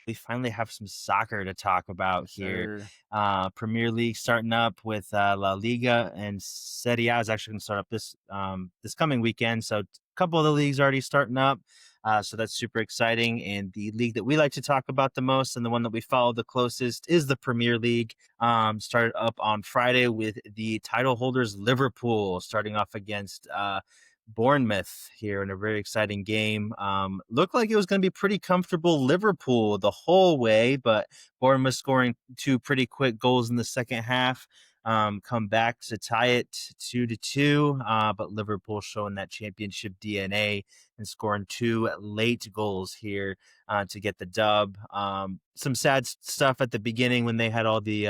We finally have some soccer to talk about Yes, here. sir. Premier League starting up with La Liga, and Serie A is actually going to start up this coming weekend. So a couple of the leagues already starting up. So that's super exciting. And the league that we like to talk about the most and the one that we follow the closest is the Premier League. Started up on Friday with the title holders Liverpool starting off against Bournemouth here in a very exciting game. Looked like it was going to be pretty comfortable Liverpool the whole way, but Bournemouth scoring two pretty quick goals in the second half. Come back to tie it 2-2, but Liverpool showing that championship DNA and scoring two late goals here to get the dub. Some sad stuff at the beginning when they had all the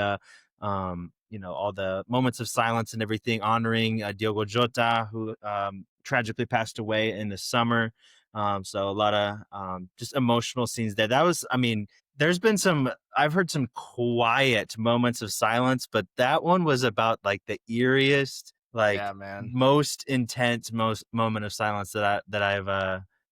all the moments of silence and everything honoring Diogo Jota, who tragically passed away in the summer. So a lot of just emotional scenes there. There's been I've heard some quiet moments of silence, but that one was about like the eeriest, like Yeah, man. most intense, most moment of silence that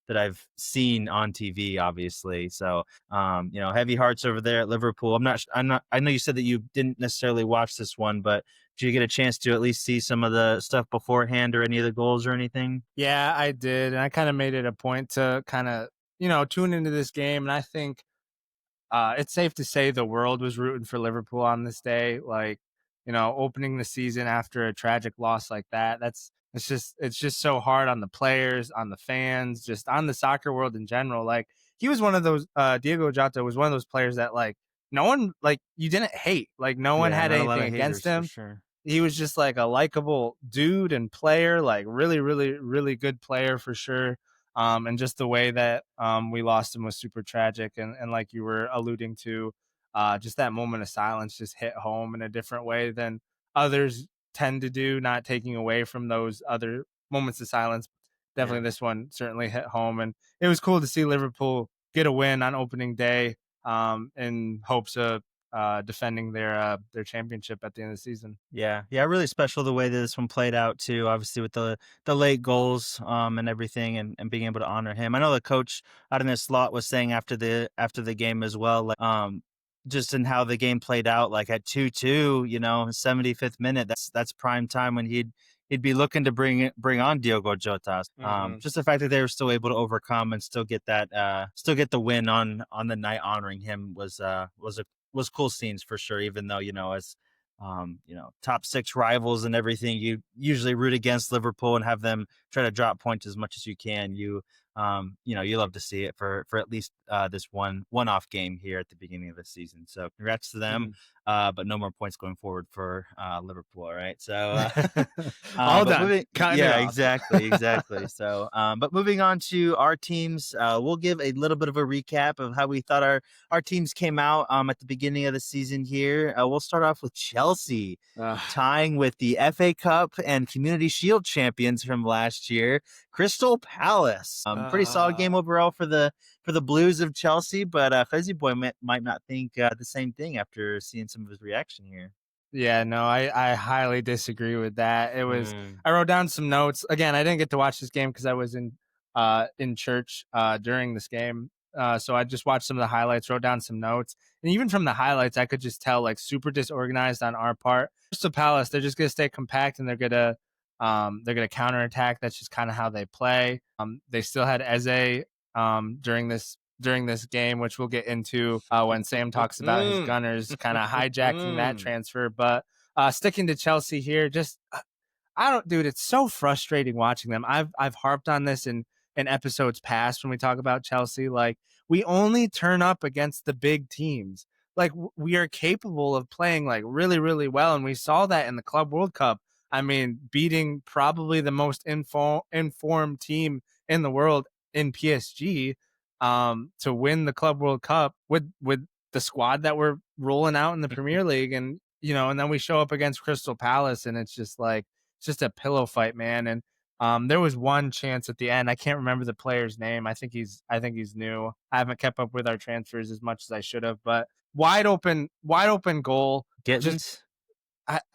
I've seen on TV, obviously. So, heavy hearts over there at Liverpool. I know you said that you didn't necessarily watch this one, but did you get a chance to at least see some of the stuff beforehand or any of the goals or anything? Yeah, I did. And I kind of made it a point to kind of, tune into this game. And I think it's safe to say the world was rooting for Liverpool on this day. Like, opening the season after a tragic loss like that. It's just so hard on the players, on the fans, just on the soccer world in general. Like, he was one of those, Diego Jota was one of those players that, like, no one, like, you didn't hate. Like, no one Yeah, had not a lot anything of against haters for him. sure. He was just like a likable dude and player, like really, really, really good player for sure. And just the way that we lost him was super tragic. And like you were alluding to, just that moment of silence just hit home in a different way than others tend to do, not taking away from those other moments of silence. Yeah. Definitely this one certainly hit home. And it was cool to see Liverpool get a win on opening day in hopes of defending their championship at the end of the season. Yeah, yeah, really special the way that this one played out too. Obviously, with the late goals, and everything, and being able to honor him. I know the coach out in this slot was saying after the game as well, like, just in how the game played out, like at 2-2, 75th minute. That's prime time when he'd be looking to bring on Diogo Jota. Hmm. Just the fact that they were still able to overcome and still get the win on the night honoring him was cool scenes for sure. Even though as top six rivals and everything, you usually root against Liverpool and have them try to drop points as much as you can. You love to see it for at least this one-off game here at the beginning of the season. So congrats to them, but no more points going forward for Liverpool. All right, so All but done. moving, Cutting it yeah, off. exactly. So, but moving on to our teams, we'll give a little bit of a recap of how we thought our teams came out at the beginning of the season here. We'll start off with Chelsea Ugh. tying with the FA Cup and Community Shield champions from last year, Crystal Palace. Pretty solid game Uh, overall for the Blues of Chelsea, but Fezzy Boy might not think the same thing after seeing some of his reaction here. yeah, no, I highly disagree with that. Mm. I wrote down some notes. Again, I didn't get to watch this game because I was in church during this game. So I just watched some of the highlights, wrote down some notes, and even from the highlights, I could just tell like super disorganized on our part. Crystal Palace, they're just gonna stay compact and they're gonna counterattack. That's just kind of how they play. They still had Eze during this game, which we'll get into when Sam talks about his Gunners kind of hijacking that transfer. But sticking to Chelsea here, just I don't, dude. It's so frustrating watching them. I've harped on this in episodes past when we talk about Chelsea. Like, we only turn up against the big teams. Like, we are capable of playing like really really well, and we saw that in the Club World Cup. I mean, beating probably the most informed team in the world in PSG to win the Club World Cup with the squad that we're rolling out in the Premier League, and then we show up against Crystal Palace, and it's just like it's just a pillow fight, man. And there was one chance at the end. I can't remember the player's name. I think he's new. I haven't kept up with our transfers as much as I should have, but wide open goal. Just Gittins?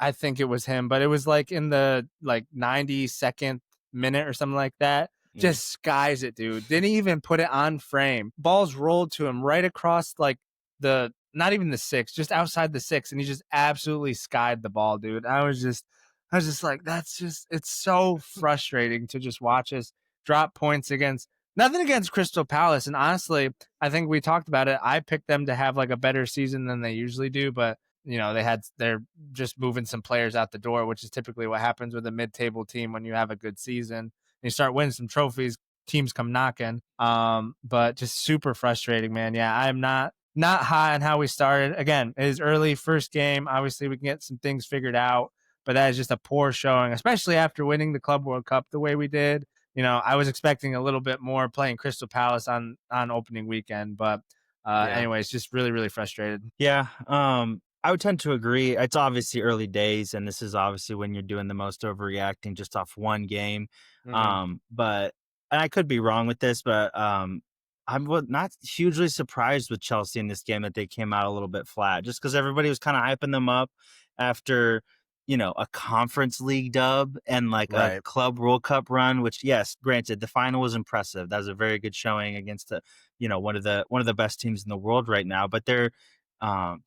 I think it was him, but it was like in the like 92nd minute or something like that. Yeah. just skies it, dude. Didn't even put it on frame. Balls rolled to him right across like the not even the six, just outside the six, and he just absolutely skied the ball, dude. I was just like, that's just it's so frustrating to just watch us drop points against nothing against Crystal Palace. And honestly, I think we talked about it. I picked them to have like a better season than they usually do, but they're just moving some players out the door, which is typically what happens with a mid-table team when you have a good season. You start winning some trophies, teams come knocking. But just super frustrating, man. Yeah, I'm not high on how we started. Again, it is early, first game. Obviously, we can get some things figured out, but that is just a poor showing, especially after winning the Club World Cup the way we did. I was expecting a little bit more playing Crystal Palace on opening weekend, but Yeah. anyways, just really really frustrated. Yeah, I would tend to agree. It's obviously early days, and this is obviously when you're doing the most overreacting just off one game. Hmm. But and I could be wrong with this, but not hugely surprised with Chelsea in this game that they came out a little bit flat, just because everybody was kind of hyping them up after a conference league dub and like a Right. club World Cup run. Which, yes, granted, the final was impressive. That was a very good showing against one of the best teams in the world right now. But their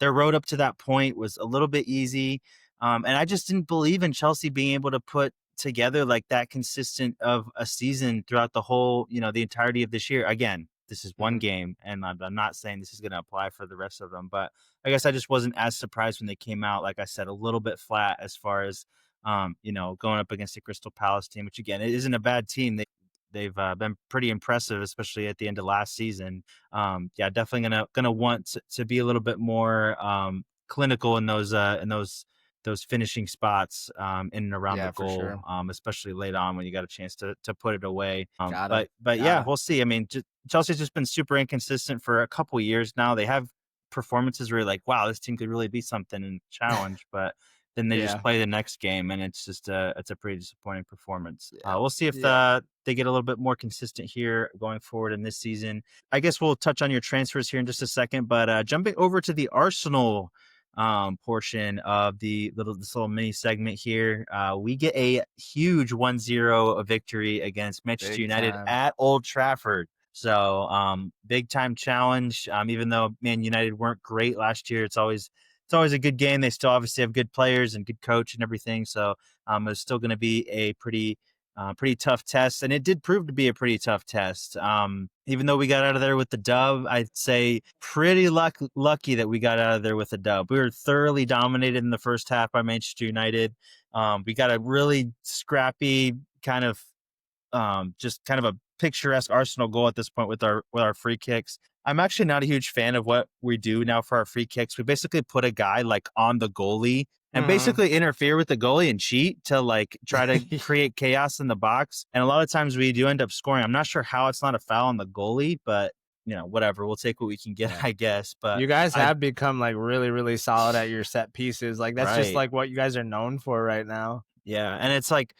road up to that point was a little bit easy, and I just didn't believe in Chelsea being able to put together like that consistent of a season throughout the entirety of this year. Again, this is one Hmm. game, and I'm not saying this is going to apply for the rest of them, but I guess I just wasn't as surprised when they came out, like I said, a little bit flat as far as going up against the Crystal Palace team, which again, it isn't a bad team. They've been pretty impressive, especially at the end of last season. Yeah, definitely gonna want to be a little bit more clinical in those finishing spots in and around the Yeah, for goal, sure. especially late on when you got a chance to put it away. Gotta, But yeah, gotta. we'll see. I mean, Chelsea's just been super inconsistent for a couple years now. They have performances where you're like, wow, this team could really be something and challenge, but then they just Yeah. play the next game, and it's a pretty disappointing performance. Yeah. We'll see if Yeah. they get a little bit more consistent here going forward in this season. I guess we'll touch on your transfers here in just a second, but jumping over to the Arsenal portion of this little mini segment here, we get a huge 1-0 victory against Manchester Big United time. at Old Trafford. So big time challenge. Even though Man United weren't great last year, it's always a good game. They still obviously have good players and good coach and everything. So it's still going to be a pretty tough test, and it did prove to be a pretty tough test. Even though we got out of there with the dub, I'd say pretty lucky that we got out of there with a dub. We were thoroughly dominated in the first half by Manchester United. We got a really scrappy just kind of a picturesque Arsenal goal at this point with our free kicks. I'm actually not a huge fan of what we do now for our free kicks. We basically put a guy like on the goalie and Mhm. basically interfere with the goalie and cheat to like try to create chaos in the box. And a lot of times we do end up scoring. I'm not sure how it's not a foul on the goalie, but whatever. We'll take what we can get, Yeah. I guess. But You guys I have become like really, really solid at your set pieces. Like that's just right. like what you guys are known for right now. Yeah, and it's like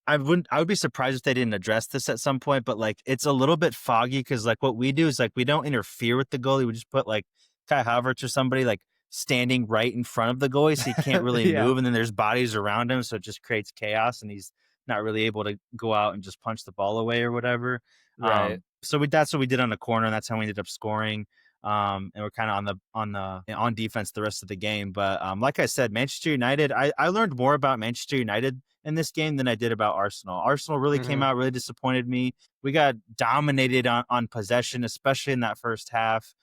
I would be surprised if they didn't address this at some point, but like it's a little bit foggy because like what we do is like we don't interfere with the goalie. We just put like Kai Havertz or somebody like standing right in front of the goalie so he can't really Yeah. move, and then there's bodies around him, so it just creates chaos and he's not really able to go out and just punch the ball away or whatever. Right. So that's what we did on the corner, and that's how we ended up scoring. And we're kind of on defense the rest of the game. But like I said, Manchester United, I learned more about Manchester United in this game than I did about Arsenal. Arsenal really came Mhm. out, really disappointed me. We got dominated on possession, especially in that first half.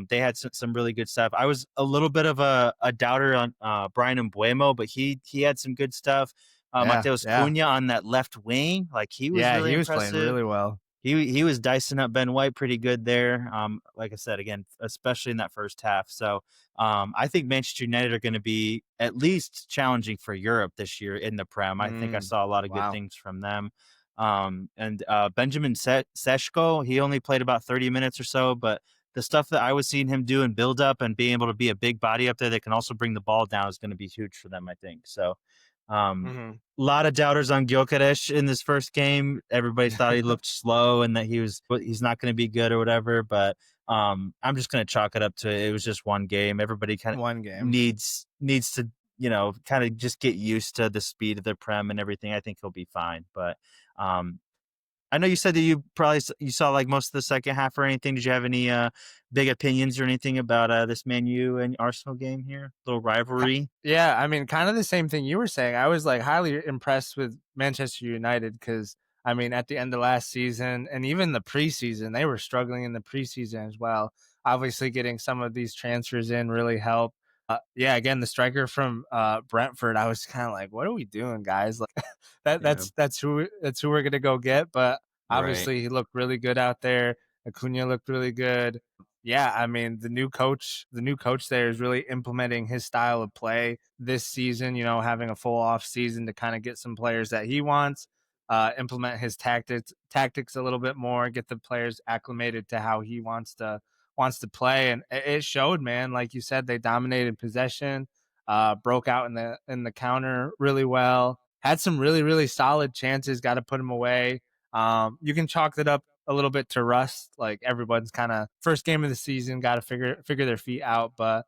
They had some really good stuff. I was a little bit of a doubter on Brian Mbuemo, but he had some good stuff. Yeah. Mateus Yeah. Cunha on that left wing, like he was Yeah. really He was playing impressive. really well. He was dicing up Ben White pretty good there. Like I said, again, especially in that first half. So I think Manchester United are going to be at least challenging for Europe this year in the Prem. I think I Mm. saw a lot of good Wow. things from them. And Benjamin Seshko, he only played about 30 minutes or so, but the stuff that I was seeing him do and build up and being able to be a big body up there that can also bring the ball down is going to be huge for them, I think. So um, Mhm. lot of doubters on Gyökeres in this first game. Everybody thought he looked slow and that he's not going to be good or whatever. But I'm just going to chalk it up to it was just one game. Everybody kind of One game. needs to kind of just get used to the speed of the Prem and everything. I think he'll be fine. But I know you said that you saw like most of the second half or anything. Did you have any big opinions or anything about this Man U and Arsenal game here? Little rivalry. Yeah, I mean, kind of the same thing you were saying. I was like highly impressed with Manchester United because I mean, at the end of last season and even the preseason, they were struggling in the preseason as well. Obviously, getting some of these transfers in really helped. Yeah, again, the striker from Brentford, I was kind of like, "What are we doing, guys?" Like Yeah. that's who we're gonna go get. But Right. obviously, he looked really good out there. Acuna looked really good. Yeah, I mean, the new coach there is really implementing his style of play this season, you know, having a full off season to kind of get some players that he wants, implement his tactics a little bit more, get the players acclimated to how he wants to play. And it showed, man. Like you said, they dominated possession, broke out in the counter really well, had some really, really solid chances, got to put them away. You can chalk it up a little bit to rust. Like everyone's kind of first game of the season, got to figure their feet out. But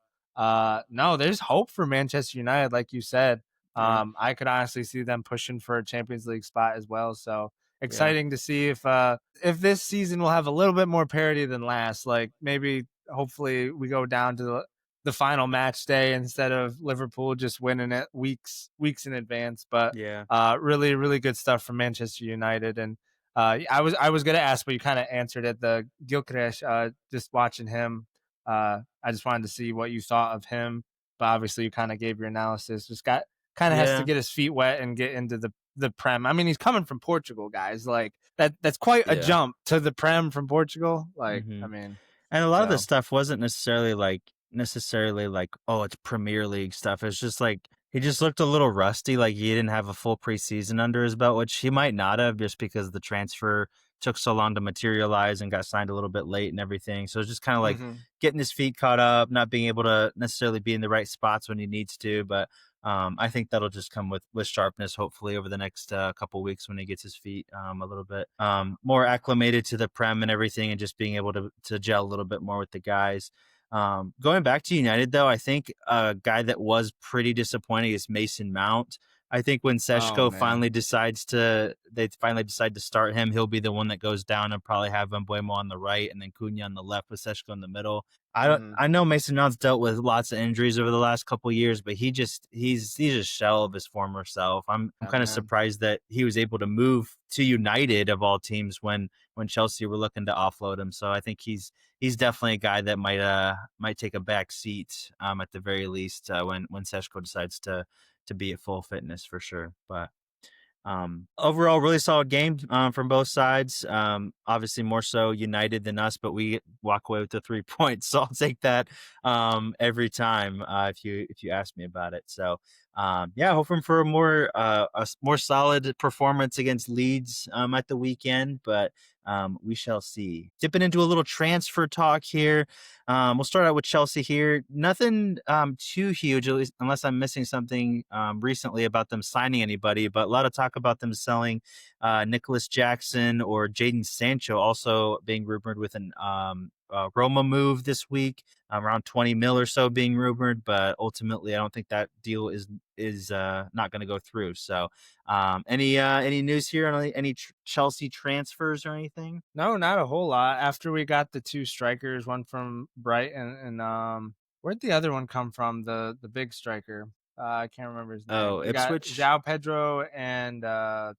no, there's hope for Manchester United, like you said. Yeah. I could honestly see them pushing for a Champions League spot as well. So Yeah. exciting to see if this season will have a little bit more parity than last. Like maybe hopefully we go down to the final match day instead of Liverpool just winning it weeks in advance. But Yeah. really really good stuff from Manchester United. And I was gonna ask, but you kind of answered it. The Gilchrist, just watching him, I just wanted to see what you thought of him. But obviously, you kind of gave your analysis. Just got kind of has to Yeah. get his feet wet and get into the Prem. I mean, he's coming from Portugal, guys. Like that's quite a Yeah. jump to the Prem from Portugal. Like, I Hmm. mean, And a lot of this so stuff wasn't necessarily like, oh, it's Premier League stuff. It's just like he just looked a little rusty, like he didn't have a full preseason under his belt, which he might not have just because the transfer took so long to materialize and got signed a little bit late and everything. So it's just kind of like mhm. getting his feet caught up, not being able to necessarily be in the right spots when he needs to. But I think that'll just come with sharpness, hopefully, over the next couple weeks when he gets his feet a little bit more acclimated to the prem and everything, and just being able to gel a little bit more with the guys. Going back to United, though, I think a guy that was pretty disappointing is Mason Mount. I think when Oh Seshko man. they finally decide to start him, he'll be the one that goes down and probably have Mbuemo on the right and then Cunha on the left with Seshko in the middle. Hmm. I know Mason Mount's dealt with lots of injuries over the last couple years, but he's a shell of his former self. I'm Yeah, kind of man. surprised that he was able to move to United of all teams when Chelsea were looking to offload him. So I think he's definitely a guy that might take a back seat at the very least when Seshko decides to be at full fitness for sure. But overall, really solid game from both sides. Obviously, more so United than us, but we walk away with the 3 points, so I'll take that every time if you ask me about it. So, yeah, hoping for a more solid performance against Leeds at the weekend, but we shall see. Dipping into a little transfer talk here. We'll start out with Chelsea here. Nothing too huge, at least unless I'm missing something recently about them signing anybody, but a lot of talk about them selling Nicholas Jackson or Jaden Sancho, also being rumored with an Roma move this week, around 20 mil or so being rumored, but ultimately I don't think that deal is not going to go through. So, any news here on any Chelsea transfers or anything? No, not a whole lot. After we got the two strikers, one from Brighton and where'd the other one come from? The big striker. I can't remember his name. Oh, We got Ipswich, João Pedro and Delap,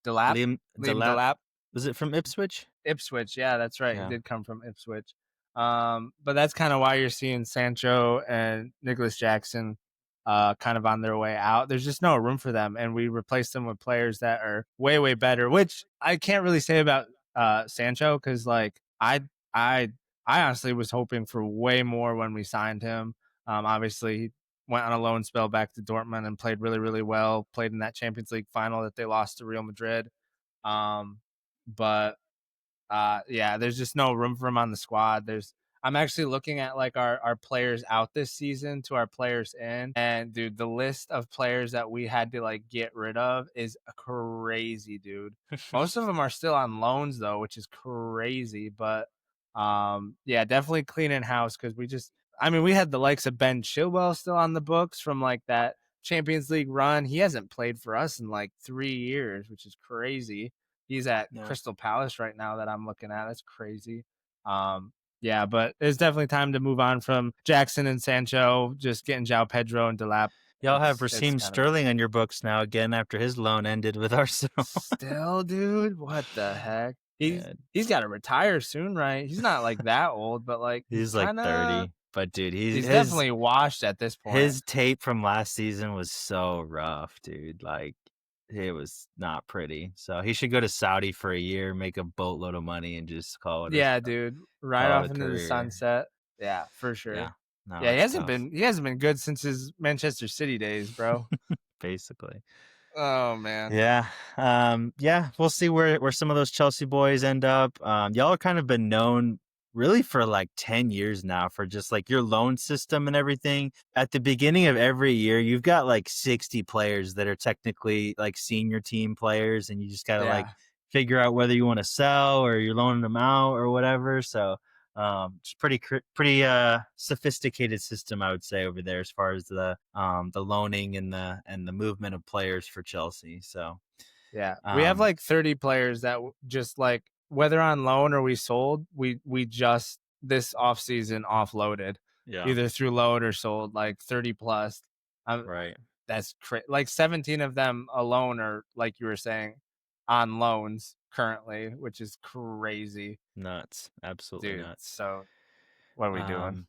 Liam Liam Delap. Delap. Was it from Ipswich? Ipswich, yeah, that's right. He Yeah. did come from Ipswich. But that's kind of why you're seeing Sancho and Nicholas Jackson kind of on their way out. There's just no room for them, and we replaced them with players that are way, way better. Which I can't really say about Sancho because, like, I, I honestly was hoping for way more when we signed him. Obviously, he went on a loan spell back to Dortmund and played really, really well. Played in that Champions League final that they lost to Real Madrid. Um, but yeah, there's just no room for him on the squad. I'm actually looking at like our players out this season to our players in, and dude, the list of players that we had to like get rid of is crazy, dude. Most of them are still on loans though, which is crazy. But yeah, definitely cleaning house because I mean, we had the likes of Ben Chilwell still on the books from like that Champions League run. He hasn't played for us in like 3 years, which is crazy. He's at Yeah. Crystal Palace right now that I'm looking at. That's crazy. Um, yeah, but it's definitely time to move on from Jackson and Sancho. Just getting João Pedro and Delap. Y'all have It's Raheem kind of Sterling on your books now again after his loan ended with Arsenal. still, dude. What the heck? Yeah, He's got to retire soon, right? He's not like that old, but like he's he's like kind of 30, but dude, he's he's definitely washed at this point. his tape from last season was so rough, dude. Like it was not pretty. So he should go to Saudi for a year, make a boatload of money, and just Yeah, dude. Right call it off a into the career. sunset. Yeah, for Yeah, sure. no, Yeah, it's tough. he hasn't been good since his Manchester City days, bro. Basically. Oh man. Yeah. Yeah, we'll see where some of those Chelsea boys end up. Y'all have kind of been known really for like 10 years now for just like your loan system and everything. At the beginning of every year, you've got like 60 players that are technically like senior team players, and you just got to like Yeah. figure out whether you want to sell or you're loaning them out or whatever. So it's pretty sophisticated system, I would say, over there as far as the loaning and the movement of players for Chelsea. So Yeah. We have um like 30 players that just like whether on loan or we sold, we just this offseason offloaded yeah, either through loan or sold like 30 plus. Um, right. that's like 17 of them alone are like you were saying on loans currently, which is crazy, Nuts. Absolutely dude. nuts. So what are we doing? Um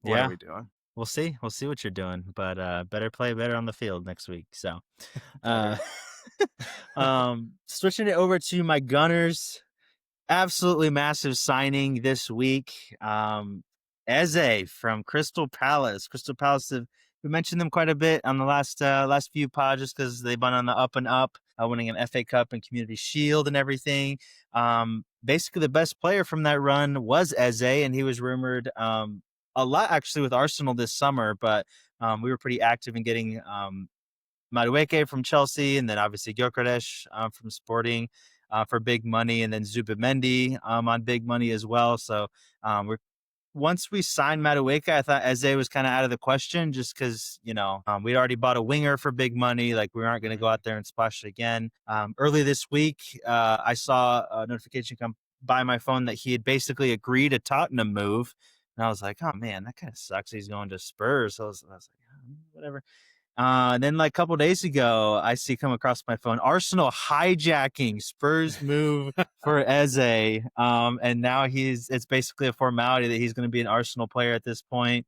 What are yeah, we doing? we'll see. We'll see what you're doing, but better play better on the field next week. So uh Better. switching it over to my Gunners. Absolutely massive signing this week. Eze from Crystal Palace. Crystal Palace we mentioned them quite a bit on the last few pods just because they've been on the up and up, winning an FA Cup and Community Shield and everything. Basically, the best player from that run was Eze, and he was rumored a lot actually with Arsenal this summer, but we were pretty active in getting Madueke from Chelsea, and then obviously Gyökeres from Sporting for big money, and then Zubimendi on big money as well. So we're once we signed Madueke, I thought Eze was kind of out of the question just because, we'd already bought a winger for big money. Like we aren't going to go out there and splash it again. Early this week, I saw a notification come by my phone that he had basically agreed a Tottenham move. And I was like, oh man, that kind of sucks. He's going to Spurs. So I was like, whatever. Then like a couple days ago, I see come across my phone Arsenal hijacking Spurs move for Eze. And now it's basically a formality that he's going to be an Arsenal player at this point.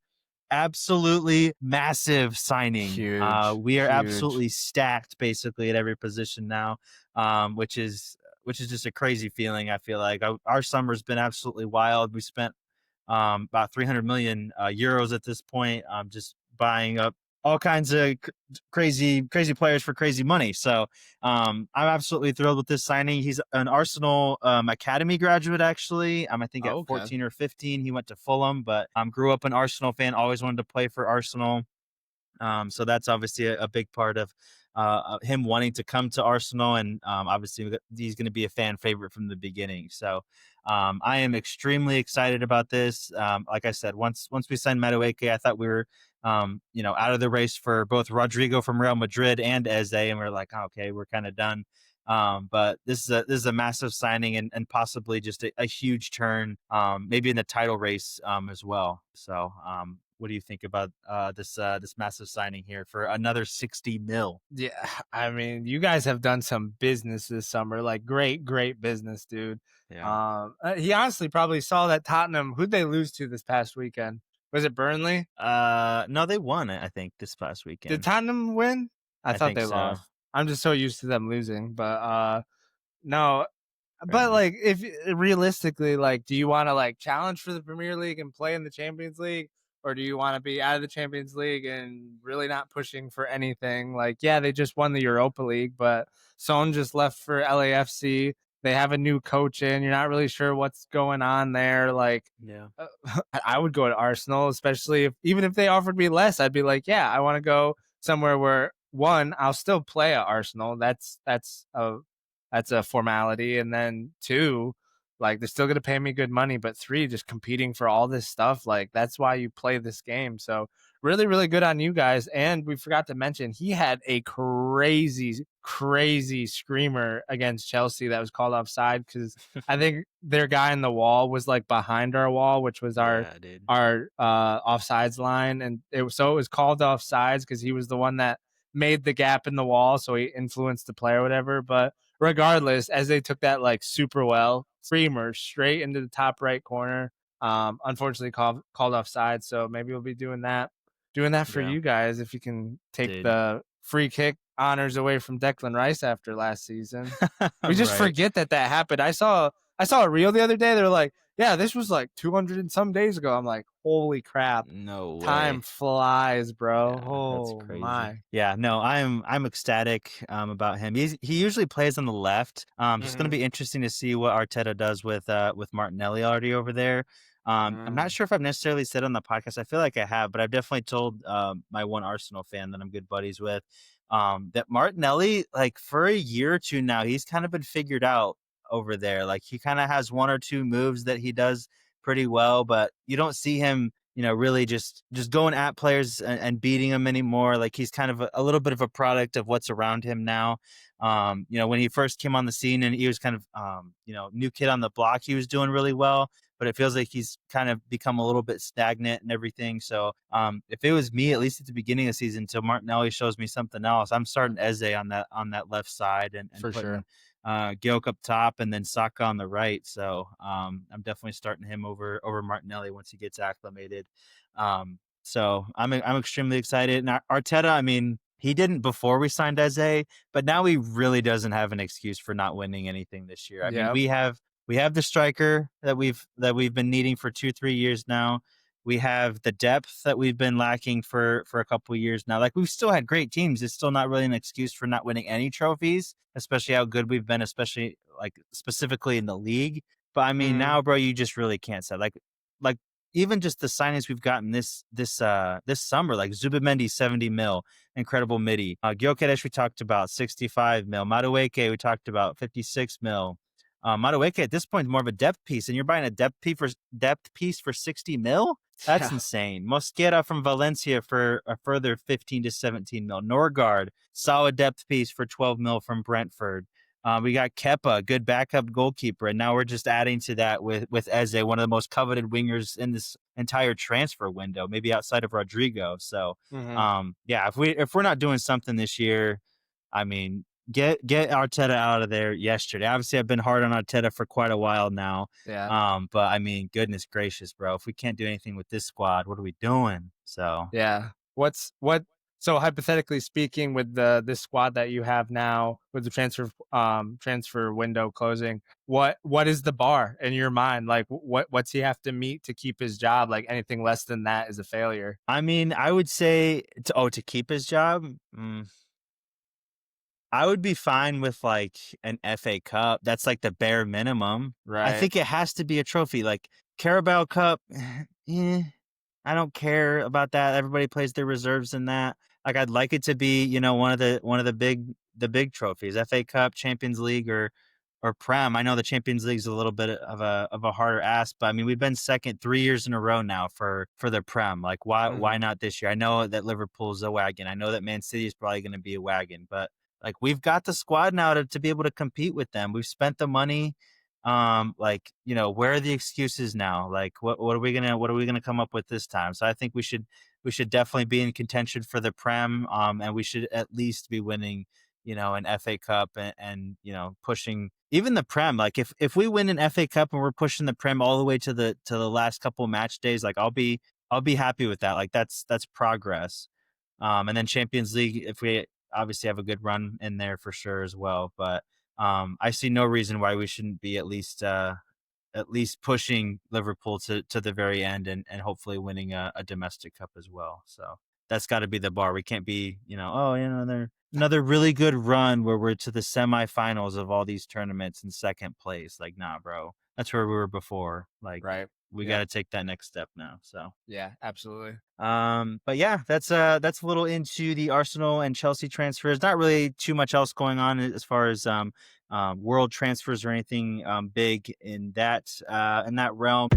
Absolutely massive signing. Huge, We are huge. absolutely stacked basically at every position now, which is just a crazy feeling. I feel like our summer's been absolutely wild. We spent about 300 million euros at this point, just buying up all kinds of crazy players for crazy money. So I'm absolutely thrilled with this signing. He's an Arsenal academy graduate, actually. I think at Oh, okay. 14 or 15 he went to Fulham, but grew up an Arsenal fan, always wanted to play for Arsenal. So that's obviously a big part of him wanting to come to Arsenal, and obviously he's going to be a fan favorite from the beginning. So I am extremely excited about this. Like I said, once we signed Madueke, I thought we were out of the race for both Rodrigo from Real Madrid and Eze, and we are like, oh, okay, we're kind of done. But this is a massive signing and possibly just a huge turn, maybe in the title race as well. So what do you think about this massive signing here for another 60 mil? Yeah, I mean, you guys have done some business this summer, like great business, dude. Yeah. He honestly probably saw that Tottenham. Who'd they lose to this past weekend? Was it Burnley? No, they won it, I think, this past Did weekend. Tottenham win? I I thought think they so. lost. I'm just so used to them losing, but no. Fair But enough. like, if realistically, like, do you want to like challenge for the Premier League and play in the Champions League, or do you want to be out of the Champions League and really not pushing for anything? Like, yeah, they just won the Europa League, but Son just left for LAFC. They have a new coach in. You're not really sure what's going on there. Like, Yeah. I would go to Arsenal, especially even if they offered me less. I'd be like, yeah, I want to go somewhere where one, I'll still play at Arsenal. That's a formality, and then two, Like they're still gonna pay me good money, but 3 just competing for all this stuff, like that's why you play this game. So really, really good on you guys. And we forgot to mention he had a crazy, crazy screamer against Chelsea that was called offside because I think their guy in the wall was like behind our wall, which was Yeah, dude. our offsides line, and it was called offsides because he was the one that made the gap in the wall, so he influenced the play or whatever. But regardless, as they took that like super well, screamer straight into the top right corner. Unfortunately called offside, so maybe we'll be doing that for Yeah, you guys if you can take dude. the free kick honors away from Declan Rice after last season. We just Right. forget that that happened. I saw a reel the other day. They're like, yeah, this was like 200 and some days ago. I'm like, holy crap. No Time way. flies, bro. Yeah, that's Oh crazy. my. Yeah, no, I'm ecstatic about him. He usually plays on the left. It's going to Hmm. be interesting to see what Arteta does with Martinelli already over there. I'm not Mm. sure if I've necessarily said on the podcast. I feel like I have, but I've definitely told my one Arsenal fan that I'm good buddies with that Martinelli, like for a year or two now, he's kind of been figured out over there. Like he kind of has one or two moves that he does pretty well, but you don't see him, really just going at players and beating them anymore. Like he's kind of a little bit of a product of what's around him now. When he first came on the scene and he was kind of, new kid on the block, he was doing really well. But it feels like he's kind of become a little bit stagnant and everything. So if it was me, at least at the beginning of the season, until Martinelli shows me something else, I'm starting Eze on that left side and For putting sure. Gyoke up top and then Saka on the right. So I'm definitely starting him over Martinelli once he gets acclimated. So I'm extremely excited. And Arteta, I mean, he didn't before we signed Eze, but now he really doesn't have an excuse for not winning anything this year. I mean, Yep. we have the striker that we've been needing for 2-3 years now. We have the depth that we've been lacking for a couple of years now. Like we've still had great teams. It's still not really an excuse for not winning any trophies, especially how good we've been, especially like specifically in the league. But I mean, Mm. now, bro, you just really can't say like even just the signings we've gotten this summer, like Zubimendi 70 mil, incredible midi. Gyökeres we talked about 65 mil. Madueke we talked about 56 mil. Madueke at this point is more of a depth piece, and you're buying a depth piece for 60 mil. That's Yeah. insane. Mosquera from Valencia for a further 15 to 17 mil. Norgard, solid depth piece for 12 mil from Brentford. We got Kepa, good backup goalkeeper, and now we're just adding to that with Eze, one of the most coveted wingers in this entire transfer window, maybe outside of Rodrigo. So, Hmm. yeah, if we're not doing something this year, I mean, get Arteta out of there yesterday. Obviously, I've been hard on Arteta for quite a while now. Yeah. But I mean, goodness gracious, bro, if we can't do anything with this squad, what are we doing? So, Yeah. What so hypothetically speaking, with the this squad that you have now with the transfer window closing, what is the bar in your mind? Like what's he have to meet to keep his job? Like anything less than that is a failure. I mean, I would say to keep his job. I would be fine with like an FA Cup. That's like the bare minimum. I Right. think it has to be a trophy. Like Carabao Cup, eh, I don't care about that. Everybody plays their reserves in that. Like I'd like it to be, one of the big trophies, FA Cup, Champions League, or Prem. I know the Champions League is a little bit of a harder ask, but I mean we've been second 3 years in a row now for the Prem. Like why Hmm. not this year? I know that Liverpool's a wagon. I know that Man City is probably going to be a wagon, but like we've got the squad now to be able to compete with them. We've spent the money. Where are the excuses now? Like what are we gonna come up with this time? So I think we should definitely be in contention for the Prem. And we should at least be winning, an FA Cup and pushing even the Prem. Like if we win an FA Cup and we're pushing the Prem all the way to the last couple match days, like I'll be happy with that. Like that's progress. And then Champions League, if we obviously have a good run in there for sure as well. But I see no reason why we shouldn't be at least pushing Liverpool to the very end and hopefully winning a domestic cup as well. So that's got to be the bar. We can't be, another really good run where we're to the semifinals of all these tournaments in second place. Like, nah, bro, that's where we were before. Like, Right. we got Yeah. to take that next step now. So. Yeah, absolutely. But yeah, that's a little into the Arsenal and Chelsea transfers. Not really too much else going on as far as world transfers or anything big in that realm.